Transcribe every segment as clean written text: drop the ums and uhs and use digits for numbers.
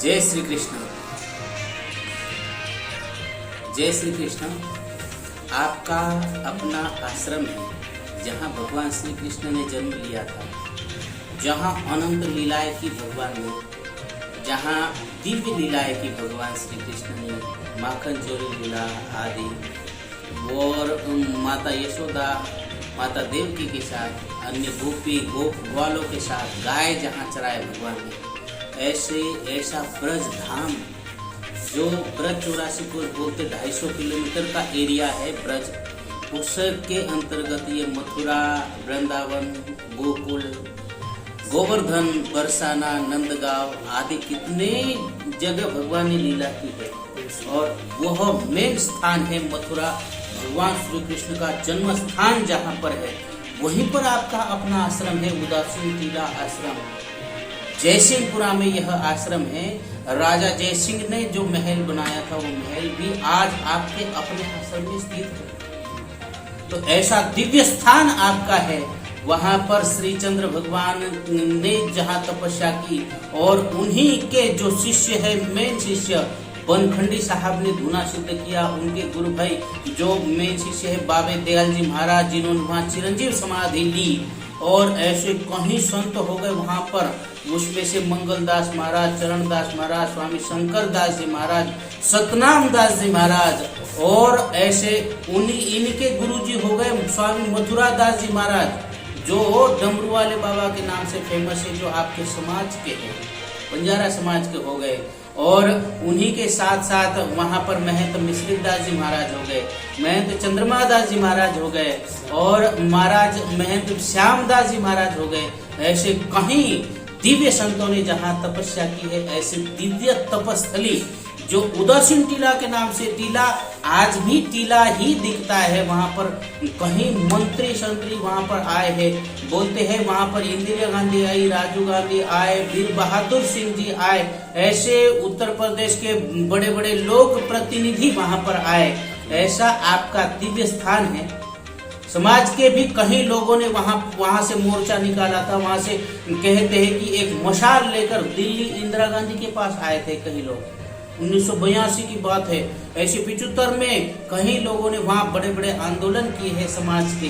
जय श्री कृष्ण। जय श्री कृष्ण। आपका अपना आश्रम है जहाँ भगवान श्री कृष्ण ने जन्म लिया था, जहाँ अनंत लीलाएं की भगवान ने, जहाँ दिव्य लीलाएं की भगवान श्री कृष्ण ने, माखन चोरी लीला आदि, और माता यशोदा माता देवकी के साथ, अन्य गोपी ग्वालों के साथ गाय जहाँ चराए भगवान ने, ऐसा ब्रज धाम जो ब्रज 84 को बोलते 250 किलोमीटर का एरिया है ब्रज, उसके अंतर्गत ये मथुरा, वृंदावन, गोकुल, गोवर्धन, बरसाना, नंदगांव आदि कितने जगह भगवान ने लीला की है। और वह मेन स्थान है मथुरा, भगवान श्री कृष्ण का जन्म स्थान जहाँ पर है, वहीं पर आपका अपना आश्रम है, उदासीन टीला आश्रम। जयसिंहपुरा में यह आश्रम है। राजा जयसिंह ने जो महल बनाया था, वो महल भी आज आपके अपने आश्रम में स्थित है। तो ऐसा दिव्य स्थान आपका है, वहां पर श्री चंद्र भगवान ने जहाँ तपस्या की, और उन्हीं के जो शिष्य है, मेन शिष्य बनखंडी साहब ने धुना सिद्ध किया। उनके गुरु भाई जो मेन शिष्य है बाबे दयाल जी महाराज, जिन्होंने वहाँ चिरंजीव समाधि ली, और ऐसे कहीं संत हो गए वहाँ पर। उसमें से मंगलदास महाराज, चरणदास महाराज, स्वामी शंकर दास जी महाराज, सतनाम दास जी महाराज, और ऐसे इनके गुरुजी हो गए स्वामी मथुरा दास जी महाराज, जो डमरू वाले बाबा के नाम से फेमस है, जो आपके समाज के हैं, बंजारा समाज के हो गए। और उन्हीं के साथ साथ वहाँ पर महंत मिश्रित दास जी महाराज हो गए, महंत चंद्रमा दास जी महाराज हो गए, और महाराज महंत श्याम दास जी महाराज हो गए। ऐसे कहीं दिव्य संतों ने जहाँ तपस्या की है, ऐसे दिव्य तपस्थली जो उदासीन टीला के नाम से, टीला आज भी टीला ही दिखता है। वहाँ पर कहीं मंत्री संतरी वहाँ पर आए हैं, बोलते हैं वहाँ पर इंदिरा गांधी आई, राजीव गांधी आए, वीर बहादुर सिंह जी आए, ऐसे उत्तर प्रदेश के बड़े बड़े लोक प्रतिनिधि वहाँ पर आए। ऐसा आपका दिव्य स्थान है। समाज के भी कहीं लोगों ने वहाँ से मोर्चा निकाला था। वहाँ से कहते हैं कि एक मशाल लेकर दिल्ली इंदिरा गांधी के पास आए थे कई लोग। 1982 की बात है। ऐसे 75 में कहीं लोगों ने वहाँ बड़े बड़े आंदोलन किए हैं समाज के।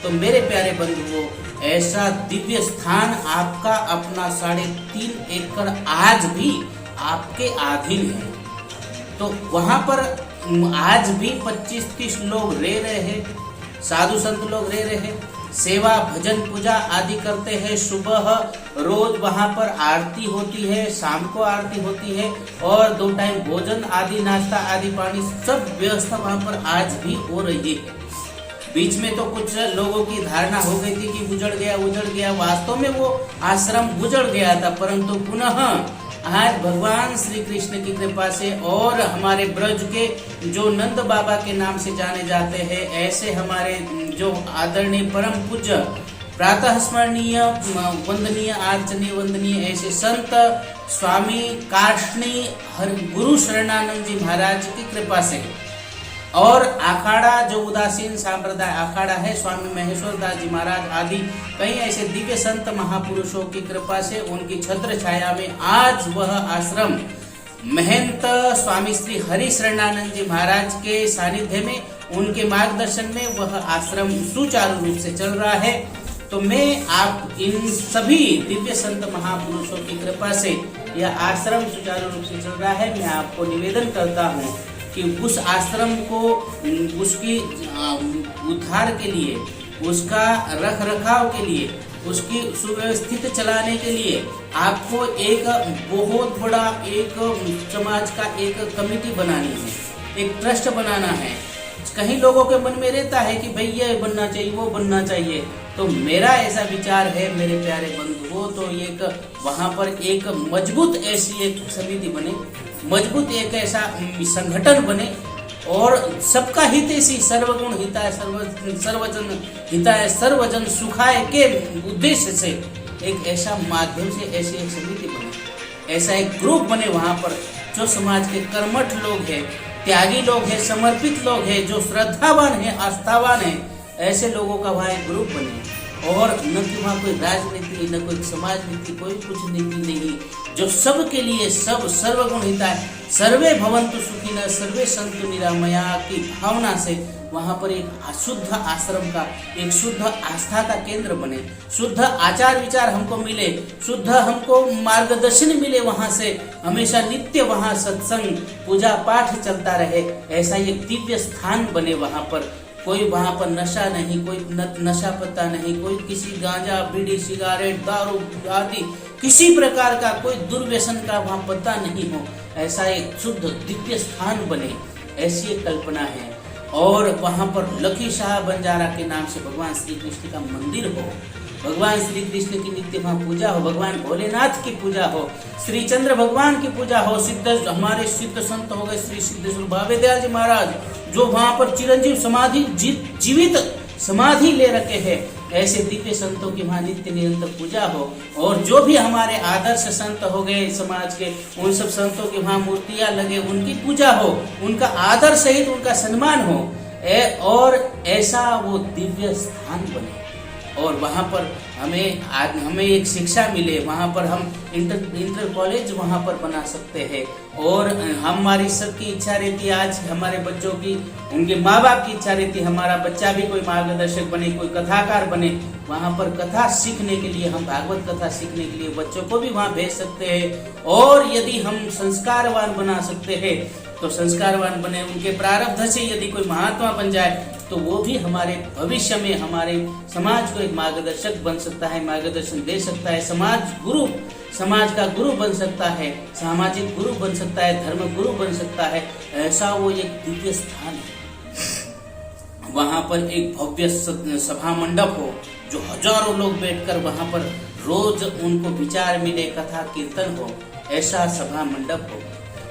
तो मेरे प्यारे बंधुओं, ऐसा दिव्य स्थान आपका अपना 3.5 एकड़ आज भी आपके अधीन है। तो वहाँ पर आज भी 25-30 लोग रह रहे हैं, साधु संत लोग रह रहे हैं, सेवा भजन पूजा आदि करते हैं। सुबह रोज वहाँ पर आरती होती है, शाम को आरती होती है, और 2 टाइम भोजन आदि, नाश्ता आदि, पानी, सब व्यवस्था वहाँ पर आज भी हो रही है। बीच में तो कुछ लोगों की धारणा हो गई थी कि उजड़ गया। वास्तव में वो आश्रम उजड़ गया था, परंतु पुनः आज भगवान श्री कृष्ण की कृपा से, और हमारे ब्रज के जो नंद बाबा के नाम से जाने जाते हैं, ऐसे हमारे जो आदरणीय परम पूज्य, प्रातः स्मरणीय, वंदनीय, आर्चनीय, वंदनीय ऐसे संत स्वामी काष्णी गुरु शरणानंद जी महाराज की कृपा से, और अखाड़ा जो उदासीन संप्रदाय अखाड़ा है, स्वामी महेश्वर दास जी महाराज आदि कई ऐसे दिव्य संत महापुरुषों की कृपा से, उनकी छत्र छाया में आज वह आश्रम महंत स्वामी श्री हरि शरणानंद जी महाराज के सानिध्य में, उनके मार्गदर्शन में वह आश्रम सुचारू रूप से चल रहा है। तो मैं आप इन सभी दिव्य संत महापुरुषों की कृपा से यह आश्रम सुचारू रूप से चल रहा है। मैं आपको निवेदन करता हूँ कि उस आश्रम को, उसकी उद्धार के लिए, उसका रख रखाव के लिए, उसकी सुव्यवस्थित चलाने के लिए आपको एक बहुत बड़ा एक समाज का एक कमेटी बनानी है, एक ट्रस्ट बनाना है। कहीं लोगों के मन में रहता है कि भाई ये बनना चाहिए, वो बनना चाहिए। तो मेरा ऐसा विचार है मेरे प्यारे बंधुओं, तो एक वहाँ पर एक मजबूत ऐसी एक समिति बने, मजबूत एक ऐसा संगठन बने, और सबका हितैषी, सर्वगुण हिताय, सर्वजन हिताय, सर्वजन सुखाय के उद्देश्य से एक ऐसा माध्यम से ऐसी एक समिति बने, ऐसा एक ग्रुप बने वहाँ पर, जो समाज के कर्मठ लोग हैं, त्यागी लोग हैं, समर्पित लोग हैं, जो श्रद्धावान हैं, आस्थावान हैं, ऐसे लोगों का वहाँ एक ग्रुप बने, और न कि वहाँ कोई राजनीति, न कोई समाज नीति, कोई कुछ नीति नहीं, जो सबके लिए सब सर्वगुण हिताय, सर्वे भवन्तु सुखिनः, सर्वे सन्तु निरामया की भावना से वहाँ पर एक शुद्ध आश्रम का, एक शुद्ध आस्था का केंद्र बने, शुद्ध आचार विचार हमको मिले, शुद्ध हमको मार्गदर्शन मिले, वहाँ से हमेशा नित्य वहाँ सत्संग पूजा पाठ चलता रहे, ऐसा एक दिव्य स्थान बने। वहाँ पर कोई वहाँ पर नशा नहीं, कोई नशा पत्ता नहीं, कोई किसी गांजा बीड़ी सिगारेट दारू आदि किसी प्रकार का कोई दुर्व्यसन का वहाँ पता नहीं हो, ऐसा एक शुद्ध दिव्य स्थान बने, ऐसी एक कल्पना है। और वहाँ पर लकी शाह बंजारा के नाम से भगवान श्री कृष्ण का मंदिर हो, भगवान श्री कृष्ण की नित्य वहाँ पूजा हो, भगवान भोलेनाथ की पूजा हो, श्री चंद्र भगवान की पूजा हो, हमारे सिद्ध संत हो गए श्री सिद्धेश्वर बाबे दयाल जी महाराज, जो वहाँ पर चिरंजीव समाधि जीवित समाधि ले रखे हैं, ऐसे दिव्य संतों की वहाँ नित्य निरंतर पूजा हो। और जो भी हमारे आदर्श संत हो गए समाज के, उन सब संतों की वहाँ मूर्तियां लगे, उनकी पूजा हो, उनका आदर सहित उनका सम्मान हो, और ऐसा वो दिव्य स्थान बने। और वहाँ पर हमें एक शिक्षा मिले, वहाँ पर हम इंटर कॉलेज वहाँ पर बना सकते हैं। और हमारी सबकी इच्छा रहती है, आज हमारे बच्चों की, उनके माँ बाप की इच्छा रहती है हमारा बच्चा भी कोई मार्गदर्शक बने, कोई कथाकार बने। वहाँ पर कथा सीखने के लिए, हम भागवत कथा सीखने के लिए बच्चों को भी वहाँ भेज सकते हैं। और यदि हम संस्कारवान बना सकते हैं तो संस्कारवान बने, उनके प्रारब्ध से यदि कोई महात्मा बन जाए तो वो भी हमारे भविष्य में हमारे समाज को एक मार्गदर्शक बन सकता है, मार्गदर्शन दे सकता है, समाज का गुरु बन सकता है, सामाजिक गुरु बन सकता है, धर्म गुरु बन सकता है। ऐसा वो एक दिव्य स्थान है। वहाँ पर एक भव्य सभा मंडप हो, जो हजारों लोग बैठकर वहाँ पर रोज उनको विचार मिले, कथा कीर्तन हो, ऐसा सभा मंडप हो।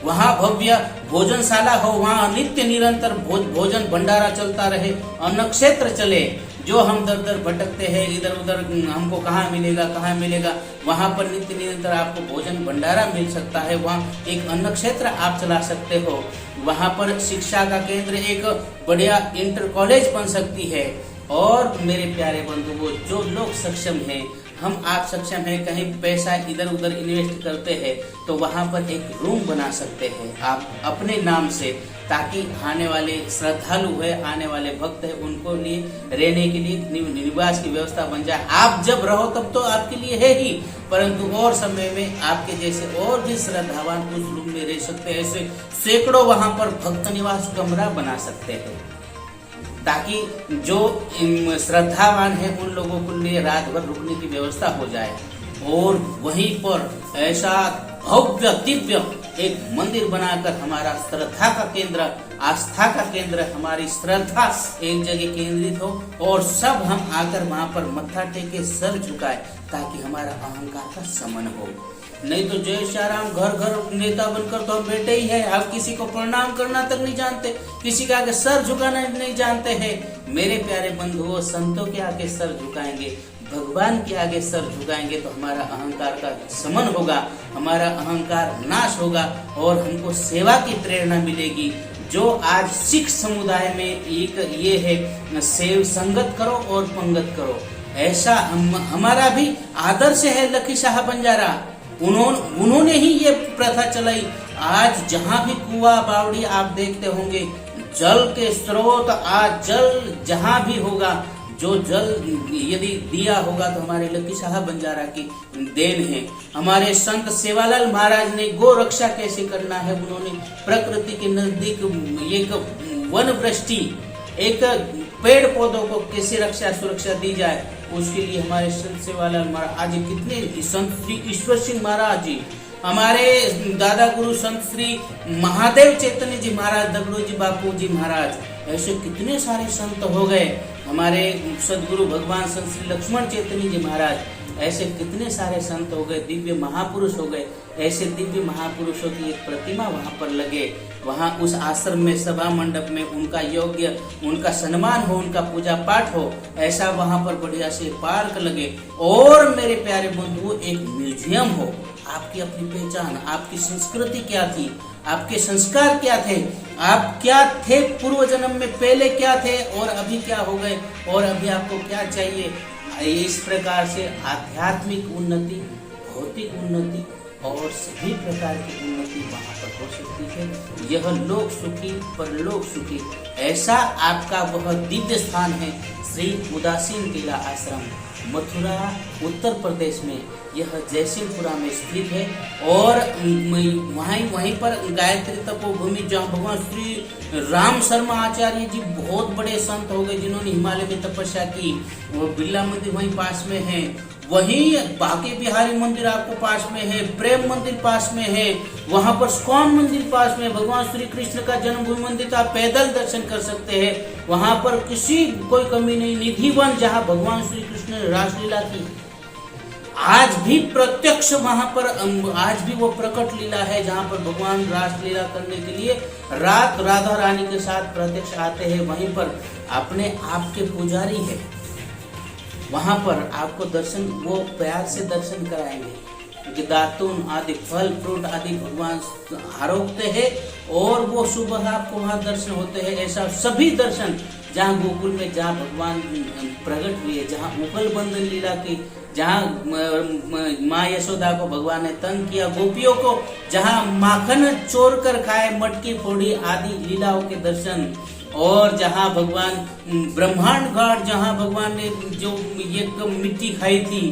वहाँ भव्य भोजनशाला हो, वहाँ नित्य निरंतर भोजन भंडारा चलता रहे, अन्न क्षेत्र चले। जो हम दर दर भटकते हैं, इधर उधर हमको कहाँ मिलेगा, वहाँ पर नित्य निरंतर आपको भोजन भंडारा मिल सकता है। वहाँ एक अन्न क्षेत्र आप चला सकते हो। वहाँ पर शिक्षा का केंद्र, एक बढ़िया इंटर कॉलेज बन सकती है। और मेरे प्यारे बंधुओं, जो लोग सक्षम हैं, हम आप सक्षम हैं, कहीं पैसा इधर उधर इन्वेस्ट करते हैं तो वहाँ पर एक रूम बना सकते हैं आप अपने नाम से, ताकि आने वाले श्रद्धालु है, आने वाले भक्त है, उनको लिए रहने के लिए निवास की व्यवस्था बन जाए। आप जब रहो तब तो आपके लिए है ही, परंतु और समय में आपके जैसे और भी श्रद्धावान उस रूम में रह सकते हैं। ऐसे सैकड़ों वहाँ पर भक्त निवास कमरा बना सकते हैं, ताकि जो श्रद्धावान है उन लोगों के लिए रात भर रुकने की व्यवस्था हो जाए। और वहीं पर ऐसा भव्य दिव्य एक मंदिर बनाकर हमारा श्रद्धा का केंद्र, आस्था का केंद्र, हमारी श्रद्धा एक जगह केंद्रित हो और सब हम आकर वहां पर मत्था टेके सर झुकाए, ताकि हमारा अहंकार का शमन हो। नहीं तो जय श्री राम घर घर नेता बनकर तो हम बैठे ही है, आप किसी को प्रणाम करना तक नहीं जानते, किसी के आगे सर झुकाना नहीं जानते हैं। मेरे प्यारे बंधुओं, संतों के आगे सर झुकाएंगे, भगवान के आगे सर झुकाएंगे तो हमारा अहंकार का शमन होगा, हमारा अहंकार नाश होगा और हमको सेवा की प्रेरणा मिलेगी। जो आज सिख समुदाय में एक ये है, सेव संगत करो और पंगत करो, ऐसा हमारा भी आदर्श है। लकी शाह बंजारा उन्होंने ही ये प्रथा चलाई। आज जहाँ भी कुआं बावड़ी आप देखते होंगे, जल के स्रोत, आज जल जहाँ भी होगा, जो जल यदि दिया होगा तो हमारे लकी शाह बंजारा की देन है। हमारे संत सेवालाल महाराज ने गो रक्षा कैसे करना है, उन्होंने प्रकृति के नजदीक एक वन वृष्टि, एक पेड़ पौधों को कैसे रक्षा सुरक्षा दी जाए, उसके लिए हमारे संत सेवालाल महाराज, आज कितने संत श्री ईश्वर सिंह महाराज जी, हमारे दादा गुरु संत श्री महादेव चैतन्य जी महाराज, दगड़ू जी बापू जी महाराज, ऐसे कितने सारे संत हो गए। हमारे सदगुरु भगवान संत श्री लक्ष्मण चैतन्य जी महाराज, ऐसे कितने सारे संत हो गए, दिव्य महापुरुष हो गए। ऐसे दिव्य महापुरुषों की एक प्रतिमा वहां पर लगे, वहां उस आश्रम में, सभा मंडप में उनका योग्य, उनका सम्मान हो, उनका पूजा पाठ हो, ऐसा वहां पर बढ़िया से पार्क लगे। और मेरे प्यारे बंधुओं, एक म्यूजियम हो, आपकी अपनी पहचान, आपकी संस्कृति क्या थी, आपके संस्कार क्या थे, आप क्या थे पूर्व जन्म में, पहले क्या थे और अभी क्या हो गए और अभी आपको क्या चाहिए। इस प्रकार से आध्यात्मिक उन्नति, भौतिक उन्नति और सभी प्रकार की उन्नति वहाँ पर हो सकती है। यह लोक सुखी परलोक सुखी, ऐसा आपका वह दिव्य स्थान है श्री उदासीन टीला आश्रम, मथुरा उत्तर प्रदेश में। यह जयसिंहपुरा में स्थित है और वहीं पर गायत्री तपोभूमि, जहाँ भगवान श्री राम शर्मा आचार्य जी बहुत बड़े संत हो गए जिन्होंने हिमालय में तपस्या की, वो बिरला मंदिर वहीं पास में है। वहीं बांके बिहारी मंदिर आपको पास में है, प्रेम मंदिर पास में है, वहां पर स्कॉन मंदिर पास में, भगवान श्री कृष्ण का जन्मभूमि मंदिर का आप पैदल दर्शन कर सकते हैं। वहां पर किसी कोई कमी नहीं। निधिवन, जहां भगवान श्री कृष्ण ने रासलीला की, आज भी प्रत्यक्ष वहां पर आज भी वो प्रकट लीला है जहां पर भगवान रासलीला करने के लिए रात राधा रानी के साथ प्रत्यक्ष आते हैं। वहीं पर अपने आप के पुजारी है, वहां पर आपको दर्शन, वो प्यार से दर्शन कराएंगे। दातून आदि फल फ्रूट आदि भगवान आरोपते हैं और वो सुबह आपको वहां दर्शन होते हैं। ऐसा सभी दर्शन जहाँ गोकुल में जहाँ भगवान प्रकट हुए, जहाँ उपल बंधन लीला की, जहाँ माँ यशोदा को भगवान ने तंग किया, गोपियों को जहाँ माखन चोर कर खाए, मटकी फोड़ी आदि लीलाओं के दर्शन, और जहाँ भगवान ब्रह्मांड घाट, जहाँ भगवान ने जो ये मिट्टी खाई थी,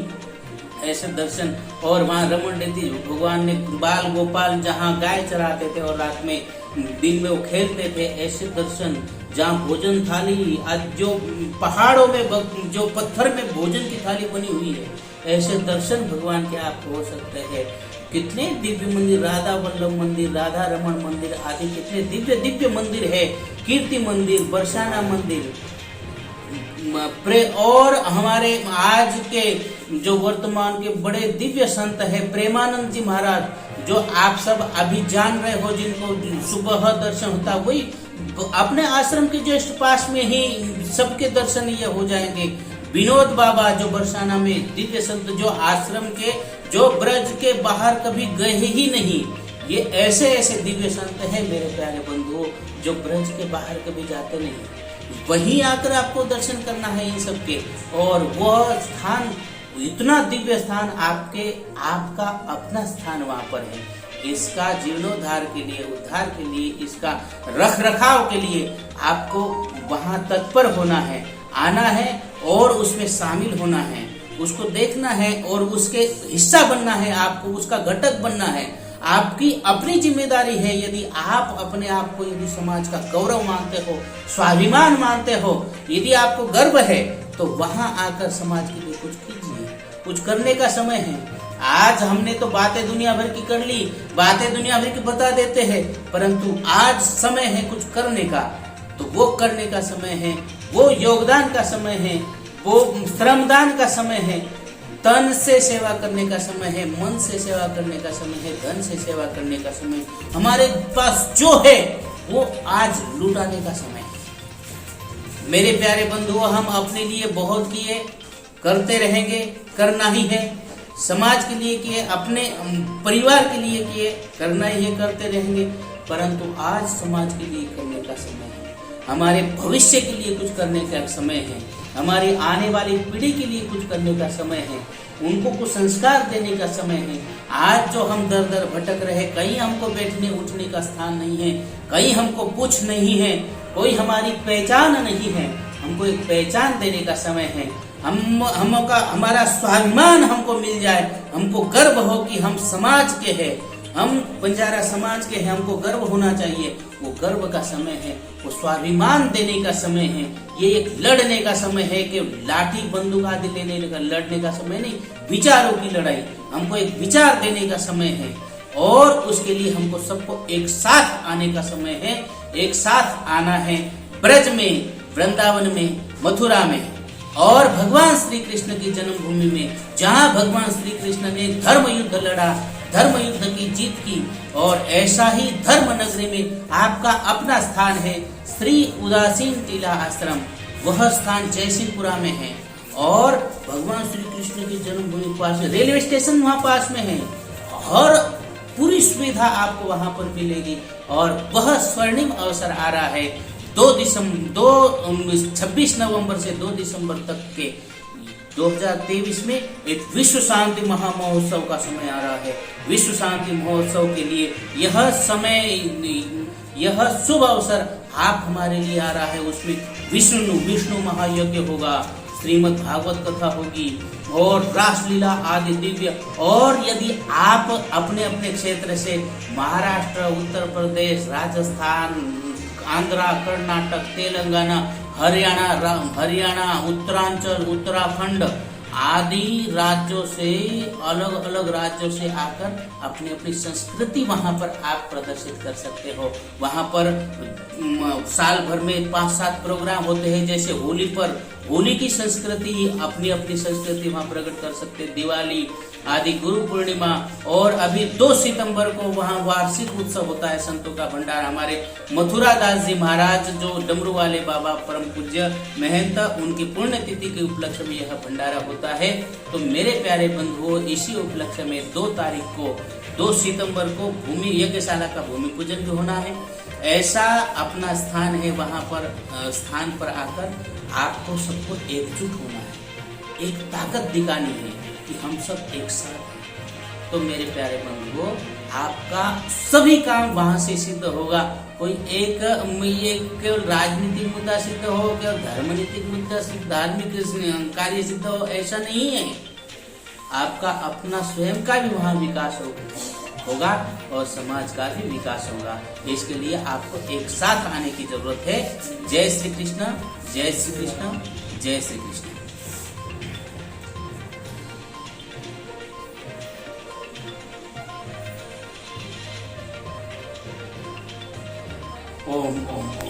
ऐसे दर्शन, और वहाँ रमण देती भगवान ने बाल गोपाल जहाँ गाय चराते थे और रात में दिन में वो खेलते थे, ऐसे दर्शन, जहाँ भोजन थाली, जो पहाड़ों में जो पत्थर में भोजन की थाली बनी हुई है, ऐसे दर्शन भगवान के आप हो सकते हैं। कितने दिव्य मंदिर, राधा वल्लभ मंदिर, राधा रमण मंदिर आदि कितने दिव्य दिव्य मंदिर है, कीर्ति मंदिर, बरसाना मंदिर, और हमारे आज के जो वर्तमान के बड़े दिव्य संत है प्रेमानंद जी महाराज, जो आप सब अभी जान रहे हो, जिनको सुबह दर्शन होता, वही अपने आश्रम के जस्ट पास में ही सबके दर्शन ये हो जाएंगे। विनोद बाबा जो बरसाना में दिव्य संत, जो आश्रम के, जो ब्रज के बाहर कभी गए ही नहीं, ये ऐसे ऐसे दिव्य संत हैं मेरे प्यारे बंधुओं, जो ब्रज के बाहर कभी जाते नहीं, वहीं आकर आपको दर्शन करना है इन सबके। और वह स्थान, इतना दिव्य स्थान, आपका अपना स्थान वहां पर है। इसका जीर्णोद्धार के लिए, उद्धार के लिए, इसका रख रखाव के लिए आपको वहां तत्पर होना है, आना है और उसमें शामिल होना है, उसको देखना है और उसके हिस्सा बनना है, आपको उसका घटक बनना है। आपकी अपनी जिम्मेदारी है। यदि आप अपने आप को, यदि समाज का गौरव मानते हो, स्वाभिमान मानते हो, यदि आपको गर्व है, तो वहां आकर समाज के लिए कुछ कीजिए, कुछ करने का समय है। आज हमने तो बातें दुनिया भर की कर ली, बातें दुनिया भर की बता देते हैं, परंतु आज समय है कुछ करने का, तो वो करने का समय है, वो योगदान का समय है, वो श्रमदान का समय है, तन से सेवा करने का समय है, मन से सेवा करने का समय है, धन से सेवा करने का समय। हमारे पास जो है वो आज लुटाने का समय है। मेरे प्यारे बंधुओं, हम अपने लिए बहुत किए, करते रहेंगे, करना ही है। समाज के लिए किए, अपने परिवार के लिए किए, करना ही है, करते रहेंगे। परंतु आज समाज के लिए करने का समय है, हमारे भविष्य के लिए कुछ करने का समय है, हमारी आने वाली पीढ़ी के लिए कुछ करने का समय है, उनको कुछ संस्कार देने का समय है। आज जो हम दर दर भटक रहे, कहीं हमको बैठने उठने का स्थान नहीं है, कहीं हमको कुछ नहीं है, कोई हमारी पहचान नहीं है, हमको एक पहचान देने का समय है। हमारा स्वाभिमान हमको मिल जाए, हमको गर्व हो कि हम समाज के हैं, हम बंजारा समाज के हैं, हमको गर्व होना चाहिए। वो गर्व का समय है, वो स्वाभिमान देने का समय है। ये एक लड़ने का समय है कि लाठी बंदूक आदि लेने का, लड़ने का समय नहीं, विचारों की लड़ाई। हमको एक विचार देने का समय है और उसके लिए हमको सबको एक साथ आने का समय है। एक साथ आना है ब्रज में, वृंदावन में, मथुरा में और भगवान श्री कृष्ण की जन्मभूमि में, जहाँ भगवान श्री कृष्ण ने धर्म युद्ध लड़ा, धर्म युद्ध की जीत की। और ऐसा ही धर्म नगरी में आपका अपना स्थान है, श्री उदासीन टीला आश्रम। वह स्थान जयसिंहपुरा में है और भगवान श्री कृष्ण की जन्मभूमि पास, रेलवे स्टेशन वहाँ पास में है। हर पूरी सुविधा आपको वहां पर मिलेगी। और वह स्वर्णिम अवसर आ रहा है 26 नवंबर से 2 दिसंबर तक के 2023 में एक विश्व शांति महामहोत्सव का समय आ रहा है। विश्व शांति महोत्सव के लिए यह समय, यह शुभ अवसर आप हमारे लिए आ रहा है। उसमें विष्णु महायज्ञ होगा, श्रीमद् भागवत कथा होगी और रासलीला आदि दिव्य। और यदि आप अपने अपने क्षेत्र से महाराष्ट्र, उत्तर प्रदेश, राजस्थान, आंध्रा, कर्नाटक, तेलंगाना, हरियाणा, उत्तरांचल, उत्तराखंड आदि राज्यों से, अलग अलग राज्यों से आकर अपनी अपनी संस्कृति वहां पर आप प्रदर्शित कर सकते हो। वहां पर साल भर में 5-7 प्रोग्राम होते हैं। जैसे होली पर होली की संस्कृति, अपनी अपनी संस्कृति वहां प्रकट कर सकते, दिवाली आदि, गुरु पूर्णिमा। और अभी 2 सितंबर को वहां वार्षिक उत्सव होता है संतों का भंडार। हमारे मथुरा दास जी महाराज जो डमरू वाले बाबा परम पूज्य महंत, उनकी पुण्यतिथि के उपलक्ष्य में यह भंडारा होता है। तो मेरे प्यारे बंधुओं, इसी उपलक्ष्य में 2 तारीख को 2 सितंबर को भूमि यज्ञशाला का भूमि पूजन भी होना है। ऐसा अपना स्थान है, वहां पर स्थान पर आकर आपको सबको एकजुट होना है, एक ताकत दिखानी है कि हम सब एक साथ हैं। तो मेरे प्यारे बंधुओं, आपका सभी काम वहां से सिद्ध होगा। कोई एक केवल राजनीतिक मुद्दा सिद्ध हो, केवल धर्मनीतिक मुद्दा सिद्ध, धार्मिक कार्य सिद्ध हो, ऐसा नहीं है। आपका अपना स्वयं का भी वहां विकास होगा और समाज का भी विकास होगा। इसके लिए आपको एक साथ आने की जरूरत है। जय श्री कृष्ण, जय श्री कृष्ण, जय श्री कृष्ण। ओम ओम।